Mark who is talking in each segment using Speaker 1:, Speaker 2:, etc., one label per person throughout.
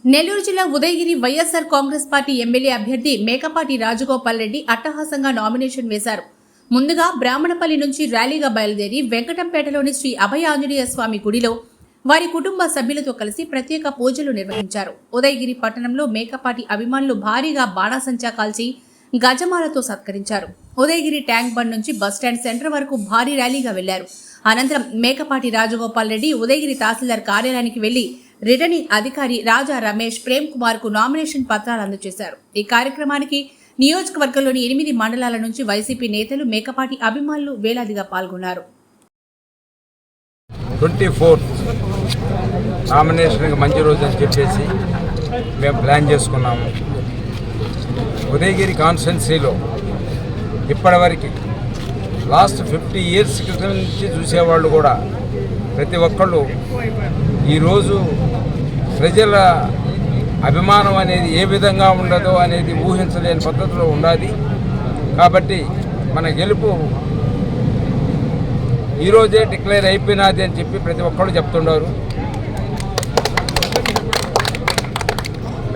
Speaker 1: నెల్లూరు జిల్లా Udayagiri YSR Congress party MLA అభ్యర్థి మేకపాటి రాజగోపాల్ రెడ్డి అట్టహాసంగా నామినేషన్ వేశారు. ముందుగా బ్రాహ్మణపల్లి నుంచి ర్యాలీగా బయలుదేరి వెంకటంపేటలోని శ్రీ అభయ ఆంజనేయ స్వామి గుడిలో వారి కుటుంబ సభ్యులతో కలిసి ప్రత్యేక పూజలు నిర్వహించారు. ఉదయగిరి పట్టణంలో మేకపాటి అభిమానులు భారీగా బాణాసంచా కాల్చి గజమాలతో సత్కరించారు. ఉదయగిరి ట్యాంక్ బండ్ నుంచి బస్టాండ్ సెంటర్ వరకు భారీ ర్యాలీగా వెళ్లారు. అనంతరం మేకపాటి రాజగోపాల్ రెడ్డి ఉదయగిరి తహసీల్దార్ కార్యాలయానికి వెళ్లి రిటర్నింగ్ అధికారి రాజా రమేష్ ప్రేమ్ కుమార్ కు నామినేషన్ పత్రాలు అందజేశారు. ఈ కార్యక్రమానికి నియోజకవర్గంలోని 8 మండలాల నుంచి వైసీపీ నేతలు, మేకపాటి అభిమానులు వేలాదిగా పాల్గొన్నారు.
Speaker 2: 24 నామినేషన్కి మంచి రోజు అని చెప్పేసి మేము ప్లాన్ చేసుకున్నాము. ఉదయగిరి కాన్స్టిట్యున్సీలో ఇప్పటివరకు లాస్ట్ 50 years క్రితం నుంచి చూసేవాళ్ళు కూడా ప్రతి ఒక్కళ్ళు ఈరోజు ప్రజల అభిమానం అనేది ఏ విధంగా ఉండదో అనేది ఊహించలేని పద్ధతిలో ఉండాలి. కాబట్టి మన గెలుపు ఈరోజే డిక్లేర్ అయిపోయినది అని చెప్పి ప్రతి ఒక్కళ్ళు చెప్తున్నారు.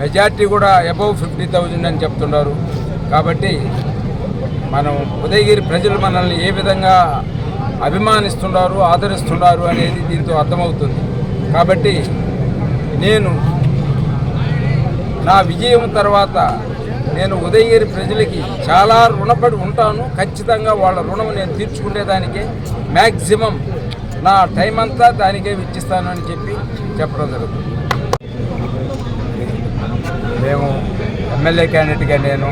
Speaker 2: మెజార్టీ కూడా అబౌవ్ 50,000 అని చెప్తున్నారు. కాబట్టి మనం ఉదయగిరి ప్రజలు మనల్ని ఏ విధంగా అభిమానిస్తున్నారు, ఆదరిస్తున్నారు అనేది దీంతో అర్థమవుతుంది. కాబట్టి నేను నా విజయం తర్వాత నేను ఉదయగిరి ప్రజలకి చాలా రుణపడి ఉంటాను. ఖచ్చితంగా వాళ్ళ రుణం నేను తీర్చుకునేదానికే మ్యాక్సిమం నా టైం అంతా దానికే వెచ్చిస్తాను అని చెప్పడం జరుగుతుంది. మేము ఎమ్మెల్యే క్యాండిడేట్గా, నేను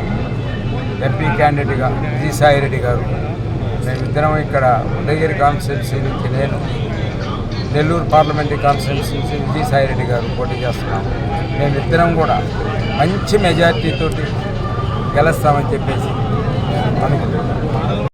Speaker 2: ఎంపీ క్యాండిడేట్గా విజయసాయిరెడ్డి గారు, మేమిద్దరం ఇక్కడ ఉదయగిరి కాన్స్టిట్యున్సీ నుంచి నేను, నెల్లూరు పార్లమెంటరీ కాన్స్టిట్యున్సీ నుంచి విజయసాయిరెడ్డి గారు పోటీ చేస్తున్నాము. మేమిద్దరం కూడా మంచి మెజార్టీతోటి గెలుస్తామని చెప్పేసి అనుకుంటున్నాం.